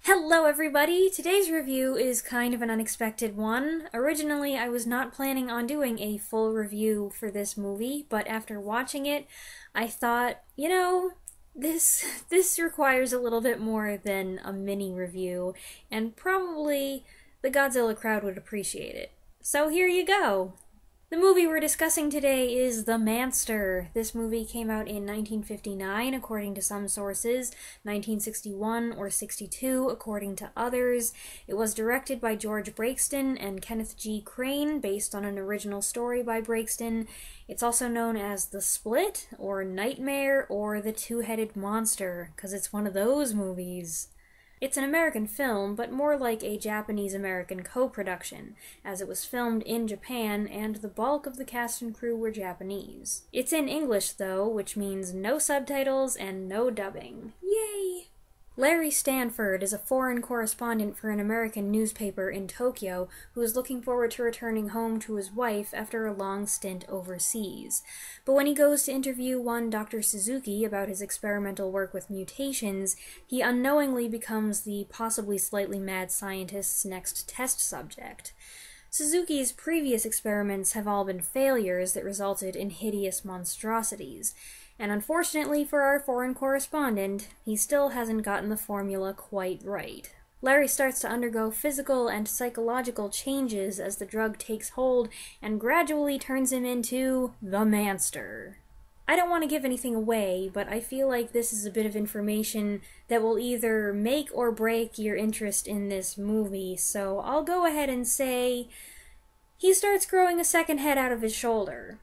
Hello everybody! Today's review is kind of an unexpected one. Originally, I was not planning on doing a full review for this movie, but after watching it, I thought, this requires a little bit more than a mini review, and probably the Godzilla crowd would appreciate it. So here you go! The movie we're discussing today is The Manster. This movie came out in 1959, according to some sources, 1961 or 62, according to others. It was directed by George Breakston and Kenneth G. Crane, based on an original story by Breakston. It's also known as The Split, or Nightmare, or The Two-Headed Monster, because it's one of those movies. It's an American film, but more like a Japanese-American co-production, as it was filmed in Japan and the bulk of the cast and crew were Japanese. It's in English, though, which means no subtitles and no dubbing. Yay! Larry Stanford is a foreign correspondent for an American newspaper in Tokyo who is looking forward to returning home to his wife after a long stint overseas. But when he goes to interview one Dr. Suzuki about his experimental work with mutations, he unknowingly becomes the possibly slightly mad scientist's next test subject. Suzuki's previous experiments have all been failures that resulted in hideous monstrosities. And unfortunately for our foreign correspondent, he still hasn't gotten the formula quite right. Larry starts to undergo physical and psychological changes as the drug takes hold and gradually turns him into the Manster. I don't want to give anything away, but I feel like this is a bit of information that will either make or break your interest in this movie, so I'll go ahead and say he starts growing a second head out of his shoulder.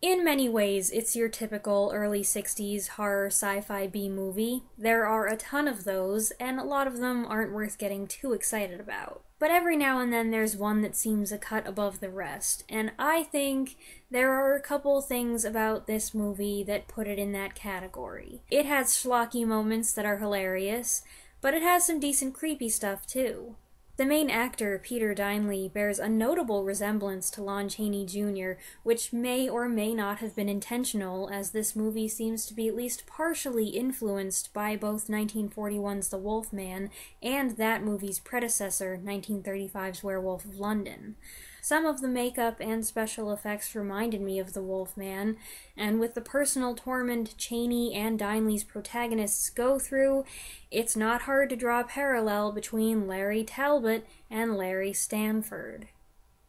In many ways, it's your typical early 60s horror sci-fi B-movie. There are a ton of those, and a lot of them aren't worth getting too excited about. But every now and then there's one that seems a cut above the rest, and I think there are a couple things about this movie that put it in that category. It has schlocky moments that are hilarious, but it has some decent creepy stuff too. The main actor, Peter Dineley, bears a notable resemblance to Lon Chaney Jr., which may or may not have been intentional, as this movie seems to be at least partially influenced by both 1941's The Wolfman and that movie's predecessor, 1935's Werewolf of London. Some of the makeup and special effects reminded me of The Wolfman, and with the personal torment Chaney and Dineley's protagonists go through, it's not hard to draw a parallel between Larry Talbot and Larry Stanford.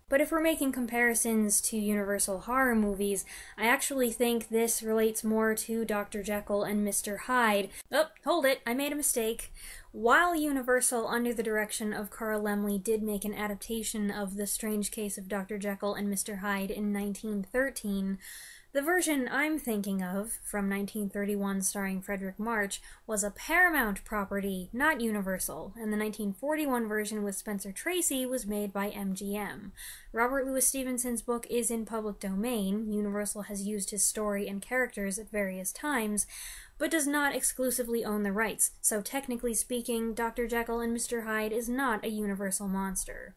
But if we're making comparisons to Universal horror movies, I actually think this relates more to Dr. Jekyll and Mr. Hyde. Oh, hold it, I made a mistake. While Universal, under the direction of Carl Laemmle, did make an adaptation of The Strange Case of Dr. Jekyll and Mr. Hyde in 1913, the version I'm thinking of, from 1931 starring Frederick March, was a Paramount property, not Universal, and the 1941 version with Spencer Tracy was made by MGM. Robert Louis Stevenson's book is in public domain. Universal has used his story and characters at various times, but does not exclusively own the rights, so technically speaking, Dr. Jekyll and Mr. Hyde is not a Universal monster.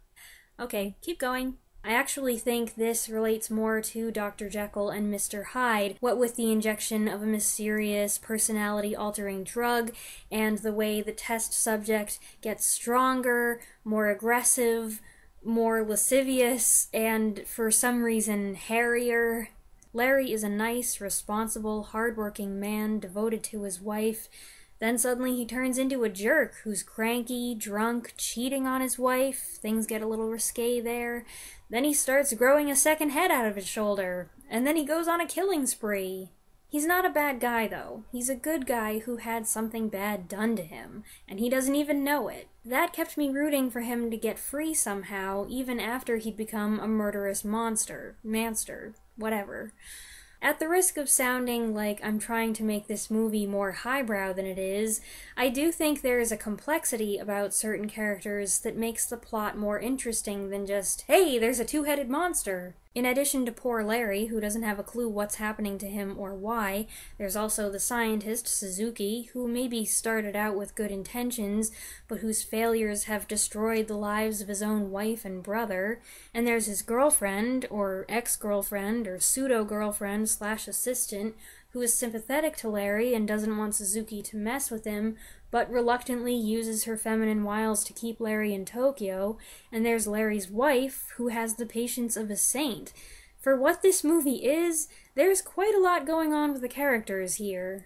Okay, keep going. I actually think this relates more to Dr. Jekyll and Mr. Hyde, what with the injection of a mysterious, personality-altering drug, and the way the test subject gets stronger, more aggressive, more lascivious, and for some reason hairier. Larry is a nice, responsible, hard-working man devoted to his wife. Then suddenly he turns into a jerk who's cranky, drunk, cheating on his wife. Things get a little risque there. Then he starts growing a second head out of his shoulder. And then he goes on a killing spree. He's not a bad guy, though. He's a good guy who had something bad done to him, and he doesn't even know it. That kept me rooting for him to get free somehow, even after he'd become a murderous monster. Manster. Whatever. At the risk of sounding like I'm trying to make this movie more highbrow than it is, I do think there is a complexity about certain characters that makes the plot more interesting than just, hey, there's a two-headed monster! In addition to poor Larry, who doesn't have a clue what's happening to him or why, there's also the scientist, Suzuki, who maybe started out with good intentions, but whose failures have destroyed the lives of his own wife and brother, and there's his girlfriend, or ex-girlfriend, or pseudo-girlfriend/assistant, who is sympathetic to Larry and doesn't want Suzuki to mess with him, but reluctantly uses her feminine wiles to keep Larry in Tokyo, and there's Larry's wife, who has the patience of a saint. For what this movie is, there's quite a lot going on with the characters here.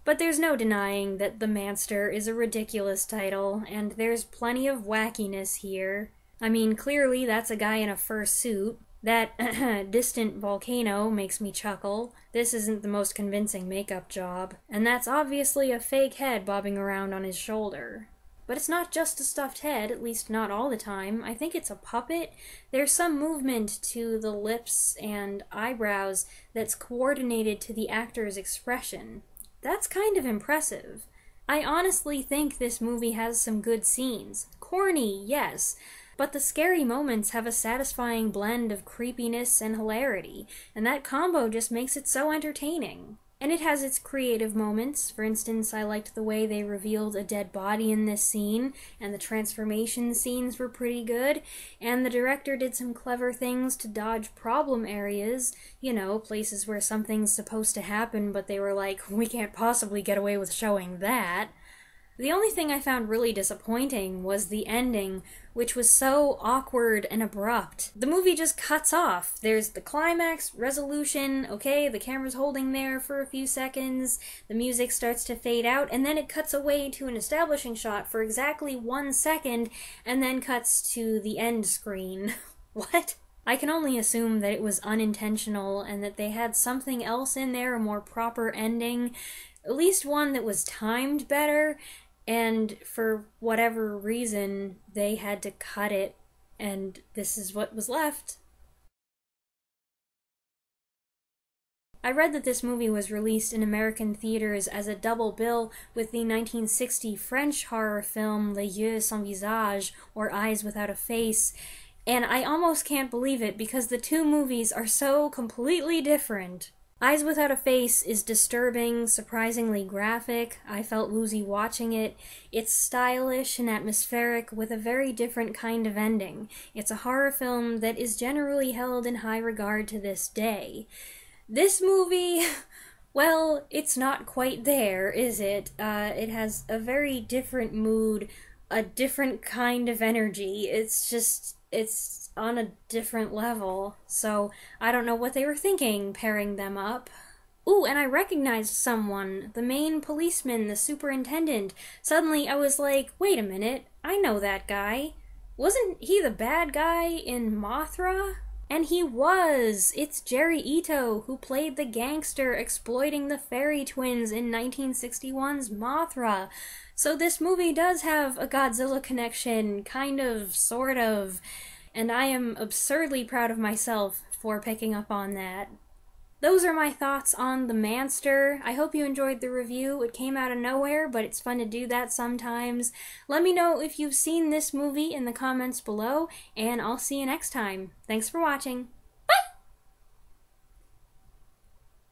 But there's no denying that The Manster is a ridiculous title, and there's plenty of wackiness here. I mean, clearly that's a guy in a fur suit. That distant volcano makes me chuckle. This isn't the most convincing makeup job. And that's obviously a fake head bobbing around on his shoulder. But it's not just a stuffed head, at least not all the time. I think it's a puppet. There's some movement to the lips and eyebrows that's coordinated to the actor's expression. That's kind of impressive. I honestly think this movie has some good scenes. Corny, yes, but the scary moments have a satisfying blend of creepiness and hilarity, and that combo just makes it so entertaining. And it has its creative moments. For instance, I liked the way they revealed a dead body in this scene, and the transformation scenes were pretty good, and the director did some clever things to dodge problem areas, you know, places where something's supposed to happen, but they were like, we can't possibly get away with showing that. The only thing I found really disappointing was the ending, which was so awkward and abrupt. The movie just cuts off. There's the climax, resolution, okay, the camera's holding there for a few seconds, the music starts to fade out, and then it cuts away to an establishing shot for exactly 1 second, and then cuts to the end screen. What? I can only assume that it was unintentional and that they had something else in there, a more proper ending, at least one that was timed better, and for whatever reason, they had to cut it, and this is what was left. I read that this movie was released in American theaters as a double bill with the 1960 French horror film Les Yeux sans visage, or Eyes Without a Face, and I almost can't believe it because the two movies are so completely different. Eyes Without a Face is disturbing, surprisingly graphic. I felt woozy watching it. It's stylish and atmospheric with a very different kind of ending. It's a horror film that is generally held in high regard to this day. This movie, well, it's not quite there, is it? It has a very different mood, a different kind of energy. It's on a different level, so I don't know what they were thinking pairing them up. Ooh, and I recognized someone, the main policeman, the superintendent. Suddenly I was like, wait a minute, I know that guy. Wasn't he the bad guy in Mothra? And he was! It's Jerry Ito, who played the gangster exploiting the fairy twins in 1961's Mothra. So this movie does have a Godzilla connection, kind of, sort of, and I am absurdly proud of myself for picking up on that. Those are my thoughts on The Manster. I hope you enjoyed the review. It came out of nowhere, but it's fun to do that sometimes. Let me know if you've seen this movie in the comments below, and I'll see you next time. Thanks for watching.